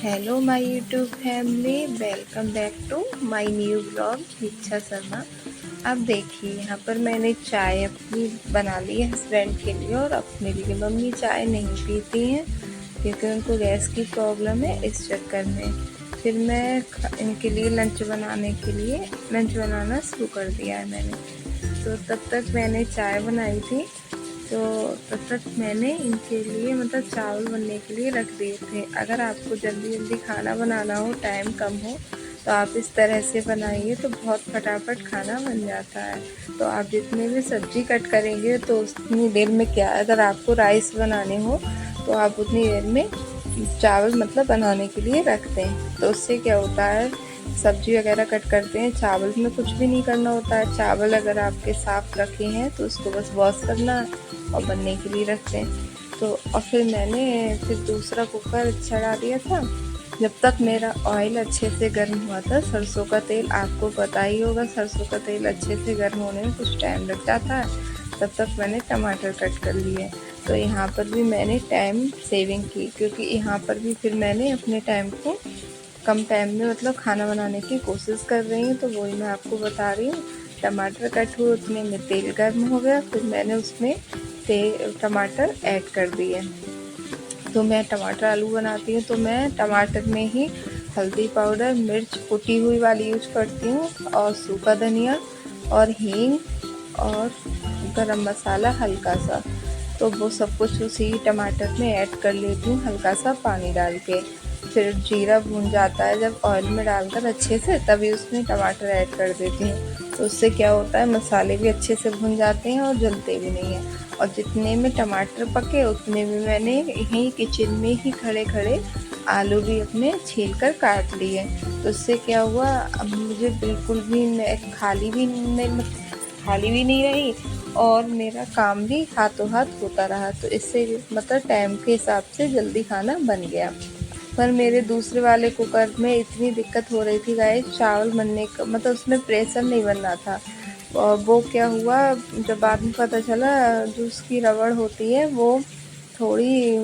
Hello my YouTube family, welcome back to my new blog Diksha Sharma. अब देखिए, यहाँ पर मैंने चाय अपनी बना ली है हस्बैंड के लिए और अपने लिए। मम्मी चाय नहीं पीती हैं क्योंकि उनको गैस की प्रॉब्लम है, इस चक्कर में फिर मैं इनके लिए लंच बनाना शुरू कर दिया है मैंने। तो तब तक मैंने चाय बनाई थी, तो तब तक मैंने इनके लिए चावल बनने के लिए रख दिए थे। अगर आपको जल्दी जल्दी खाना बनाना हो, टाइम कम हो, तो आप इस तरह से बनाइए तो बहुत फटाफट खाना बन जाता है। तो आप जितने भी सब्जी कट करेंगे तो उतनी देर में क्या, अगर आपको राइस बनाने हो तो आप उतनी देर में चावल बनाने के लिए रख दें। तो उससे क्या होता है, सब्जी वगैरह कट करते हैं, चावल में कुछ भी नहीं करना होता है। चावल अगर आपके साफ रखे हैं तो उसको बस वॉश करना और बनने के लिए रखते हैं। तो और फिर मैंने दूसरा कुकर चढ़ा दिया था। जब तक मेरा ऑयल अच्छे से गर्म हुआ था, सरसों का तेल आपको पता ही होगा, सरसों का तेल अच्छे से गर्म होने में कुछ टाइम लग जाता है। तब तक मैंने टमाटर कट कर लिए। तो यहाँ पर भी मैंने टाइम सेविंग की, क्योंकि यहाँ पर भी फिर मैंने अपने टाइम को कम टाइम में खाना बनाने की कोशिश कर रही हूँ। तो वही मैं आपको बता रही हूँ। टमाटर कट हुए उतने में तेल गर्म हो गया, फिर मैंने उसमें टमाटर ऐड कर दिए। तो मैं टमाटर आलू बनाती हूँ तो मैं टमाटर में ही हल्दी पाउडर, मिर्च कुटी हुई वाली यूज करती हूँ, और सूखा धनिया और हींग और गरम मसाला हल्का सा। तो वो सब कुछ उसी टमाटर में ऐड कर लेती हूँ हल्का सा पानी डाल के। फिर जीरा भून जाता है जब ऑयल में डालकर अच्छे से, तभी उसमें टमाटर ऐड कर देती हूँ। तो उससे क्या होता है, मसाले भी अच्छे से भुन जाते हैं और जलते भी नहीं हैं। और जितने में टमाटर पके उतने में मैंने यहीं किचन में ही खड़े खड़े आलू भी अपने छील कर काट लिए। तो उससे क्या हुआ, अब मुझे बिल्कुल भी खाली भी नहीं रही और मेरा काम भी हाथों हाथ होता रहा। तो इससे टाइम के हिसाब से जल्दी खाना बन गया। पर मेरे दूसरे वाले कुकर में इतनी दिक्कत हो रही थी गाइस, चावल बनने का उसमें प्रेशर नहीं बन रहा था। और वो क्या हुआ, जब बाद में पता चला, जो उसकी रबड़ होती है वो थोड़ी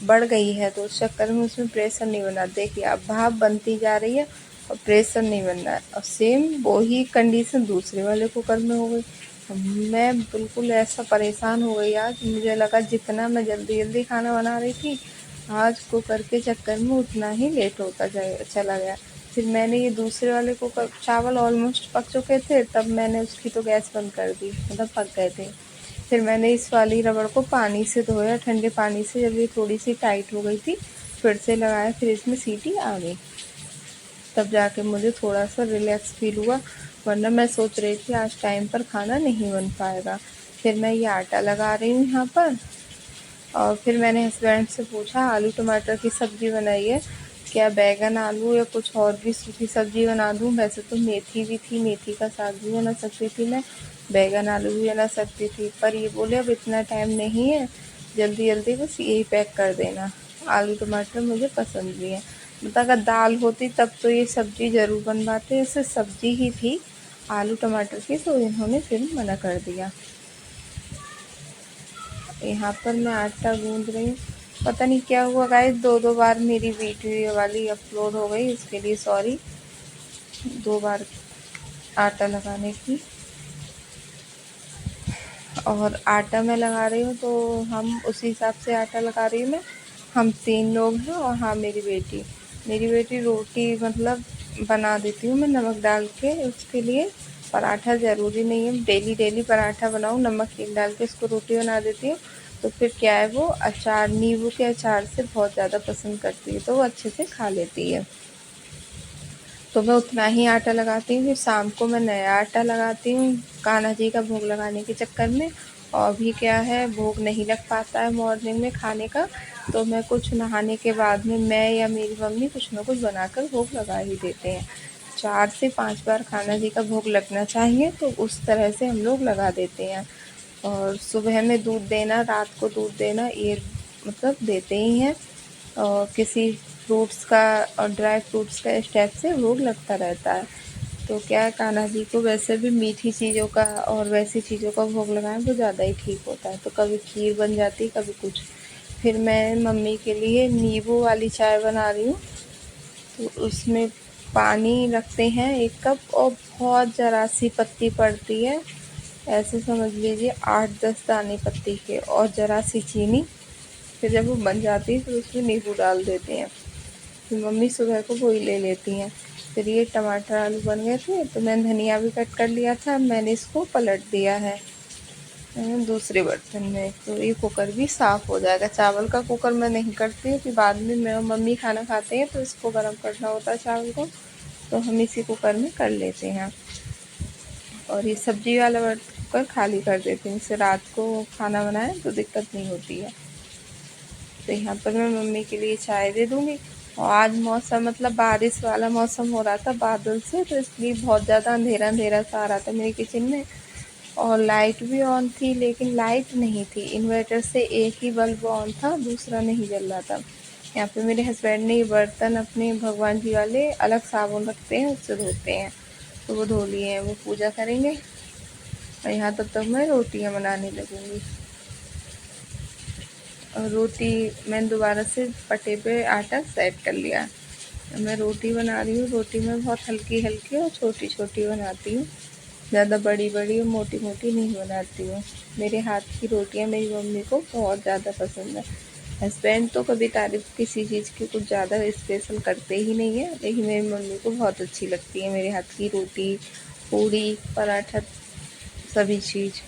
बढ़ गई है, तो उस चक्कर में उसमें प्रेशर नहीं बना। देखिए, अब भाप बनती जा रही है और प्रेशर नहीं बन रहा है। और सेम वो ही कंडीशन दूसरे वाले कुकर में हो गई। मैं बिल्कुल ऐसा परेशान हो गई आज, मुझे लगा जितना मैं जल्दी जल्दी खाना बना रही थी, आज कुकर के चक्कर में उतना ही लेट होता चला गया। फिर मैंने ये दूसरे वाले कुकर, चावल ऑलमोस्ट पक चुके थे, तब मैंने उसकी तो गैस बंद कर दी, पक गए थे। फिर मैंने इस वाली रबड़ को पानी से धोया, ठंडे पानी से। जब ये थोड़ी सी टाइट हो गई थी, फिर से लगाया, फिर इसमें सीटी आ गई। तब जाके मुझे थोड़ा सा रिलैक्स फील हुआ, वरना मैं सोच रही थी आज टाइम पर खाना नहीं बन पाएगा। फिर मैं ये आटा लगा रही हूँ यहाँ पर। और फिर मैंने हस्बैंड से पूछा, आलू टमाटर की सब्ज़ी बनाई है क्या, बैगन आलू या कुछ और भी सूखी सब्ज़ी बना दूँ। वैसे तो मेथी भी थी, मेथी का साग भी बना सकती थी मैं, बैगन आलू भी बना सकती थी। पर ये बोले अब इतना टाइम नहीं है, जल्दी जल्दी बस यही पैक कर देना। आलू टमाटर मुझे पसंद भी है। अगर दाल होती तब तो ये सब्ज़ी ज़रूर बनवाते, ऐसे सब्ज़ी ही थी आलू टमाटर की, तो इन्होंने फिर मना कर दिया। यहाँ पर मैं आटा गूंद रही हूँ। पता नहीं क्या हुआ गाइस, दो बार मेरी वीडियो वाली अपलोड हो गई, उसके लिए सॉरी। दो बार आटा लगाने की, और आटा मैं लगा रही हूँ तो हम उसी हिसाब से आटा लगा रही हूँ मैं। हम 3 लोग हैं, और हाँ, मेरी बेटी रोटी बना देती हूँ मैं नमक डाल के उसके लिए। पराठा ज़रूरी नहीं है डेली डेली पराठा बनाऊँ, नमक एक डाल के उसको रोटी बना देती हूँ। तो फिर क्या है, वो अचार, नींबू के अचार से बहुत ज़्यादा पसंद करती है, तो वो अच्छे से खा लेती है। तो मैं उतना ही आटा लगाती हूँ, फिर शाम को मैं नया आटा लगाती हूँ कान्हा जी का भोग लगाने के चक्कर में। और भी क्या है, भोग नहीं लग पाता है मॉर्निंग में खाने का, तो मैं कुछ नहाने के बाद में मैं या मेरी मम्मी कुछ ना कुछ बनाकर भोग लगा ही देते हैं। 4 से 5 बार कान्हा जी का भोग लगना चाहिए, तो उस तरह से हम लोग लगा देते हैं। और सुबह में दूध देना, रात को दूध देना, ये देते ही हैं। और किसी फ्रूट्स का और ड्राई फ्रूट्स का स्टेप से भोग लगता रहता है। तो क्या है, कान्हा जी को वैसे भी मीठी चीज़ों का और वैसी चीज़ों का भोग लगाएं तो ज़्यादा ही ठीक होता है। तो कभी खीर बन जाती, कभी कुछ। फिर मैं मम्मी के लिए नींबू वाली चाय बना रही हूँ, तो उसमें पानी रखते हैं 1 कप और बहुत ज़रा सी पत्ती पड़ती है, ऐसे समझ लीजिए 8-10 दाने पत्ती के, और ज़रा सी चीनी। फिर जब वो बन जाती है फिर उसमें नींबू डाल देते हैं। फिर मम्मी सुबह को वही ले लेती हैं। फिर ये टमाटर आलू बन गए थे तो मैंने धनिया भी कट कर लिया था, मैंने इसको पलट दिया है दूसरे बर्तन में, तो ये कुकर भी साफ़ हो जाएगा। चावल का कुकर मैं नहीं करती हूँ कि बाद में मैं और मम्मी खाना खाते हैं तो इसको गर्म करना होता है चावल को, तो हम इसी कुकर में कर लेते हैं। और ये सब्जी वाला कुकर खाली कर देती हूँ, इससे रात को खाना बनाए तो दिक्कत नहीं होती है। तो यहाँ पर मैं मम्मी के लिए चाय दे दूँगी। और आज मौसम मतलब बारिश वाला मौसम हो रहा था बादल से, तो इसलिए बहुत ज़्यादा अंधेरा अंधेरा सा आ रहा था मेरे किचन में। और लाइट भी ऑन थी, लेकिन लाइट नहीं थी, इन्वर्टर से एक ही बल्ब ऑन था, दूसरा नहीं जल रहा था। यहाँ पे मेरे हस्बैंड ने ये बर्तन अपने भगवान जी वाले अलग साबुन रखते हैं, उससे धोते हैं, तो वो धो लिए हैं, वो पूजा करेंगे। और यहाँ तब तक मैं रोटियाँ बनाने लगूँगी। और रोटी मैंने दोबारा से पटे पे आटा सेट कर लिया। मैं रोटी बना रही हूँ, रोटी मैं बहुत हल्की हल्की और छोटी छोटी बनाती हूँ, ज़्यादा बड़ी बड़ी और मोटी मोटी नहीं बनाती हूँ। मेरे हाथ की रोटियाँ मेरी मम्मी को बहुत ज़्यादा पसंद है। हस्बैंड तो कभी तारीफ़ किसी चीज़ की कुछ ज़्यादा स्पेशल करते ही नहीं है, लेकिन मेरी मम्मी को बहुत अच्छी लगती है मेरे हाथ की रोटी, पूड़ी, पराठा, सभी चीज़।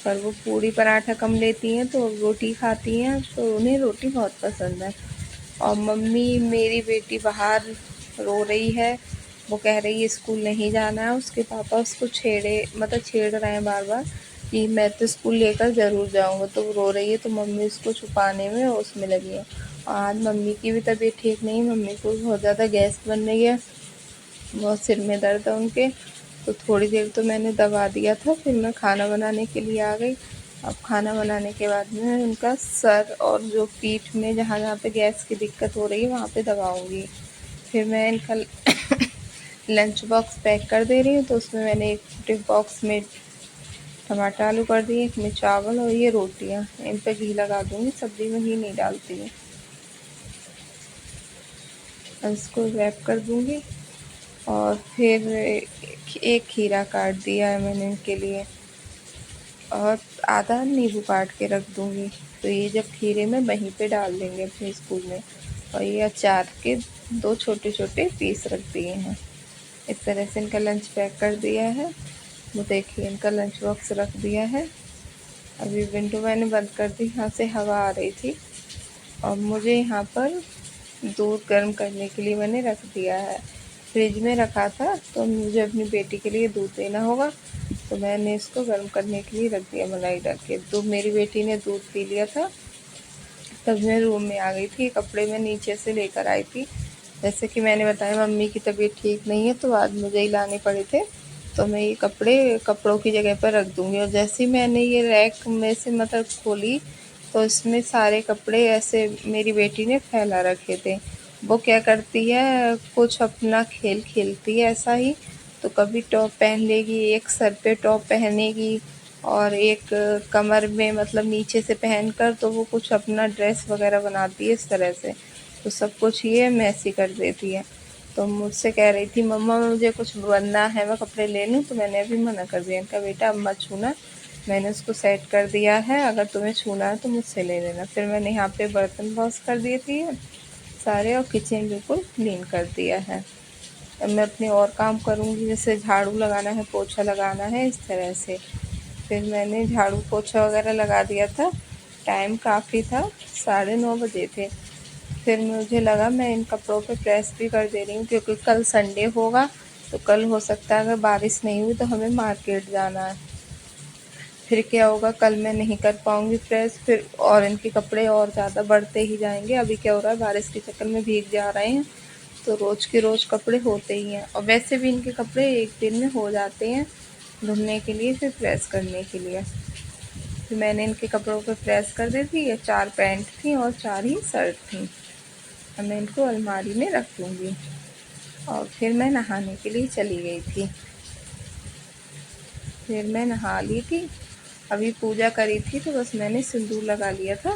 पर वो पूड़ी पराठा कम लेती हैं तो रोटी खाती हैं, तो उन्हें रोटी बहुत पसंद है। और मम्मी मेरी बेटी बाहर रो रही है, वो कह रही है स्कूल नहीं जाना है, उसके पापा उसको छेड़ रहे हैं बार बार कि मैं तो स्कूल लेकर ज़रूर जाऊँगा, तो वो रो रही है, तो मम्मी उसको छुपाने में और उसमें लगी है। और आज मम्मी की भी तबीयत ठीक नहीं, मम्मी को बहुत ज़्यादा गैस बन रही है, बहुत सिर में दर्द है उनके। तो थोड़ी देर तो मैंने दबा दिया था, फिर मैं खाना बनाने के लिए आ गई। अब खाना बनाने के बाद में उनका सर और जो पीठ में जहाँ जहाँ पे गैस की दिक्कत हो रही है वहाँ पे दबाऊँगी। फिर मैं इनका लंच बॉक्स पैक कर दे रही हूँ, तो उसमें मैंने एक टिफ़िन बॉक्स में टमाटर आलू कर दिए, एक में चावल और ये रोटियाँ, इन पे घी लगा दूँगी, सब्ज़ी में घी नहीं डालती हूँ। अब इसको रैप कर दूँगी। और फिर एक खीरा काट दिया है मैंने इनके लिए, और आधा नींबू काट के रख दूँगी, तो ये जब खीरे में वहीं पे डाल देंगे अपने स्कूल में। और ये अचार के 2 छोटे छोटे पीस रख दिए हैं। इस तरह से इनका लंच पैक कर दिया है। वो देखिए इनका लंच बॉक्स रख दिया है। अभी विंडो मैंने बंद कर दी, यहाँ से हवा आ रही थी। और मुझे यहाँ पर दूध गर्म करने के लिए मैंने रख दिया है, फ्रिज में रखा था, तो मुझे अपनी बेटी के लिए दूध देना होगा, तो मैंने इसको गर्म करने के लिए रख दिया मलाई डाल के। तो मेरी बेटी ने दूध पी लिया था, तब मैं रूम में आ गई थी, कपड़े मैं नीचे से लेकर आई थी। जैसे कि मैंने बताया मम्मी की तबीयत ठीक नहीं है, तो आज मुझे ही लाने पड़े थे, तो मैं ये कपड़ों की जगह पर रख दूँगी। और जैसे ही मैंने ये रैक में से मतलब खोली, तो इसमें सारे कपड़े ऐसे मेरी बेटी ने फैला रखे थे। वो क्या करती है, कुछ अपना खेल खेलती है ऐसा ही, तो कभी टॉप पहन लेगी, एक सर पे टॉप पहनेगी और एक कमर में मतलब नीचे से पहनकर, तो वो कुछ अपना ड्रेस वगैरह बनाती है इस तरह से, तो सब कुछ ये मैसी कर देती है। तो मुझसे कह रही थी मम्मा मुझे कुछ बनना है, मैं कपड़े ले लूँ, तो मैंने अभी मना कर दिया, इनका बेटा अब मत छूना, मैंने उसको सेट कर दिया है, अगर तुम्हें छूना है तो मुझसे ले लेना। फिर मैंने यहाँ पे बर्तन वॉश कर दिए थे सारे, और किचन बिल्कुल क्लीन कर दिया है। अब मैं अपने और काम करूँगी, जैसे झाड़ू लगाना है, पोछा लगाना है, इस तरह से। फिर मैंने झाड़ू पोछा वगैरह लगा दिया था, टाइम काफ़ी था, 9:30 बजे थे। फिर मुझे लगा मैं इन कपड़ों पे प्रेस भी कर दे रही हूँ, क्योंकि कल संडे होगा, तो कल हो सकता है अगर बारिश नहीं हुई तो हमें मार्केट जाना है। फिर क्या होगा, कल मैं नहीं कर पाऊँगी प्रेस, फिर और इनके कपड़े और ज़्यादा बढ़ते ही जाएंगे। अभी क्या हो रहा है, बारिश के चक्कर में भीग जा रहे हैं, तो रोज़ के रोज़ कपड़े होते ही हैं, और वैसे भी इनके कपड़े एक दिन में हो जाते हैं धुलने के लिए, फिर प्रेस करने के लिए। फिर मैंने इनके कपड़ों पे प्रेस कर दी थी, ये 4 पैंट थी और 4 ही शर्ट थी। अब मैं इनको अलमारी में रख दूँगी। और फिर मैं नहाने के लिए चली गई थी। फिर मैं नहा ली थी, अभी पूजा करी थी, तो बस मैंने सिंदूर लगा लिया था,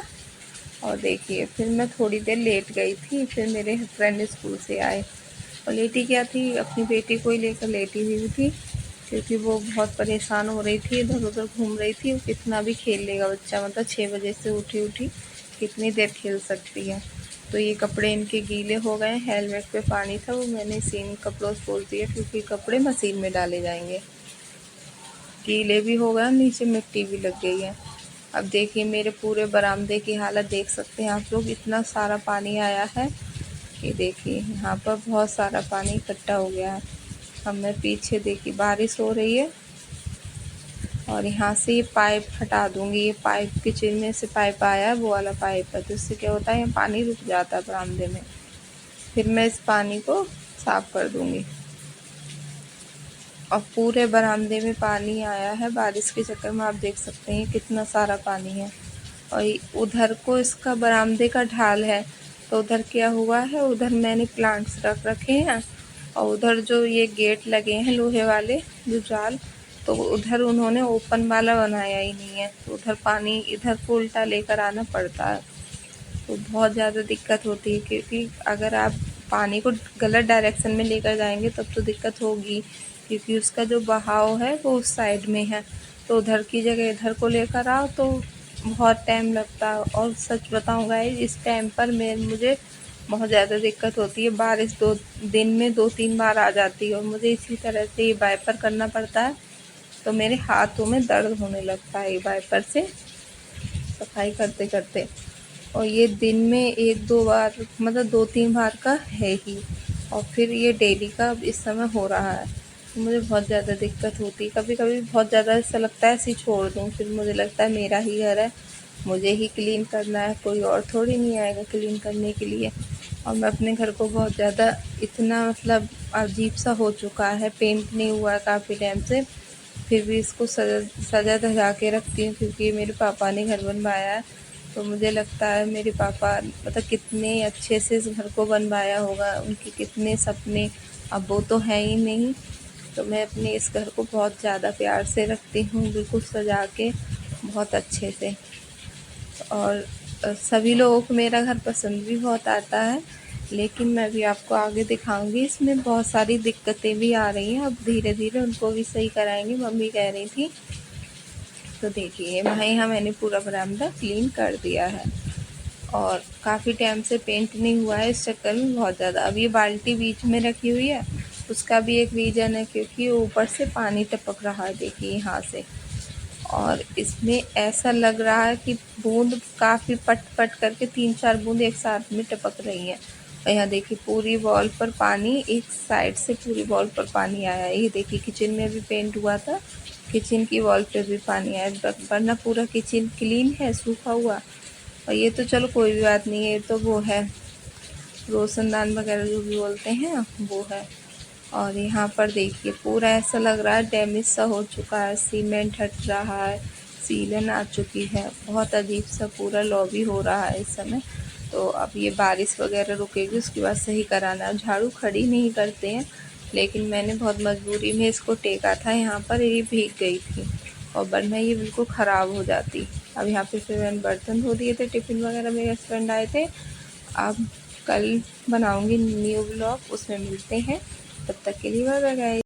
और देखिए फिर मैं थोड़ी देर लेट गई थी, फिर मेरे हस्बैंड स्कूल से आए और लेटी क्या थी, अपनी बेटी को ही लेकर लेटी हुई थी, क्योंकि वो बहुत परेशान हो रही थी, इधर उधर घूम रही थी। वो कितना भी खेल लेगा बच्चा, मतलब 6 बजे से उठी उठी कितनी देर खेल सकती है। तो ये कपड़े इनके गीले हो गए, हेलमेट पे पानी था, वो मैंने सीन कपड़ों से पोंछ दिया, क्योंकि कपड़े मशीन में डाले जाएंगे। गीले भी हो गए, नीचे मिट्टी भी लग गई है। अब देखिए मेरे पूरे बरामदे की हालत देख सकते हैं आप लोग, इतना सारा पानी आया है। ये देखिए यहाँ पर बहुत सारा पानी इकट्ठा हो गया है। अब मैं पीछे देखिए बारिश हो रही है और यहाँ से ये पाइप हटा दूंगी। ये पाइप किचन में से पाइप आया है, वो वाला पाइप है, तो इससे क्या होता है यहाँ पानी रुक जाता है बरामदे में। फिर मैं इस पानी को साफ कर दूंगी। और पूरे बरामदे में पानी आया है बारिश के चक्कर में, आप देख सकते हैं कितना सारा पानी है। और उधर को इसका बरामदे का ढाल है, तो उधर क्या हुआ है, उधर मैंने प्लांट्स रख रखे हैं और उधर जो ये गेट लगे हैं लोहे वाले जो जाल, तो उधर उन्होंने ओपन वाला बनाया ही नहीं है, तो उधर पानी इधर को उल्टा लेकर आना पड़ता है। तो बहुत ज़्यादा दिक्कत होती है, क्योंकि अगर आप पानी को गलत डायरेक्शन में लेकर जाएंगे तब तो दिक्कत होगी, क्योंकि उसका जो बहाव है वो उस साइड में है। तो उधर की जगह इधर को लेकर आओ तो बहुत टाइम लगता है। और सच बताऊँ गाइस, इस टाइम पर मुझे बहुत ज़्यादा दिक्कत होती है। बारिश 2 दिन में 2-3 बार आ जाती है और मुझे इसी तरह से ये वाइपर करना पड़ता है, तो मेरे हाथों में दर्द होने लगता है ये वाइपर से सफाई करते करते। और ये दिन में 1-2 बार, मतलब 2-3 बार का है ही, और फिर ये डेली का इस समय हो रहा है। तो मुझे बहुत ज़्यादा दिक्कत होती है, कभी कभी बहुत ज़्यादा ऐसा लगता है ऐसे छोड़ दूँ, फिर मुझे लगता है मेरा ही घर है, मुझे ही क्लीन करना है, कोई और थोड़ी नहीं आएगा क्लीन करने के लिए। और मैं अपने घर को बहुत ज़्यादा इतना मतलब अजीब सा हो चुका है, पेंट नहीं हुआ है काफ़ी टाइम से, फिर भी इसको सजा धजा के रखती हूँ, क्योंकि मेरे पापा ने घर बनवाया है। तो मुझे लगता है मेरे पापा मतलब कितने अच्छे से इस घर को बनवाया होगा, उनके कितने सपने, अब वो तो है ही नहीं। तो मैं अपने इस घर को बहुत ज़्यादा प्यार से रखती हूँ, बिल्कुल सजा के बहुत अच्छे से। और सभी लोगों को मेरा घर पसंद भी बहुत आता है, लेकिन मैं भी आपको आगे दिखाऊंगी। इसमें बहुत सारी दिक्कतें भी आ रही हैं, अब धीरे धीरे उनको भी सही कराएंगे, मम्मी कह रही थी। तो देखिए यहाँ मैंने पूरा बरामदा क्लीन कर दिया है और काफ़ी टाइम से पेंट नहीं हुआ है, इस चक्कर में बहुत ज़्यादा। अब ये बाल्टी बीच में रखी हुई है, उसका भी एक रीज़न है, क्योंकि ऊपर से पानी टपक रहा है देखिए यहाँ से, और इसमें ऐसा लग रहा है कि बूंद काफ़ी पट पट करके 3-4 बूंद एक साथ में टपक रही हैं। और यहाँ देखिए पूरी वॉल पर पानी, एक साइड से पूरी वॉल पर पानी आया है। ये देखिए किचन में भी पेंट हुआ था, किचन की वॉल पे भी पानी आया, वरना पूरा किचन क्लीन है, सूखा हुआ। और ये तो चलो कोई भी बात नहीं है, ये तो वो है रोशनदान वगैरह जो भी बोलते हैं वो है। और यहाँ पर देखिए पूरा ऐसा लग रहा है डैमेज सा हो चुका है, सीमेंट हट रहा है, सीलन आ चुकी है, बहुत अजीब सा पूरा लॉबी हो रहा है इस समय। तो अब ये बारिश वगैरह रुकेगी उसके बाद सही कराना है। झाड़ू खड़ी नहीं करते हैं, लेकिन मैंने बहुत मजबूरी में इसको टेका था, यहाँ पर ये भीग गई थी और वरना ये बिल्कुल ख़राब हो जाती। अब यहाँ पे फिर मैंने बर्तन धो दिए थे, टिफ़िन वगैरह मेरे हस्बैंड आए थे। अब कल बनाऊंगी न्यू ब्लॉग, उसमें मिलते हैं, तब तक के लिए बाय बाय गाइस।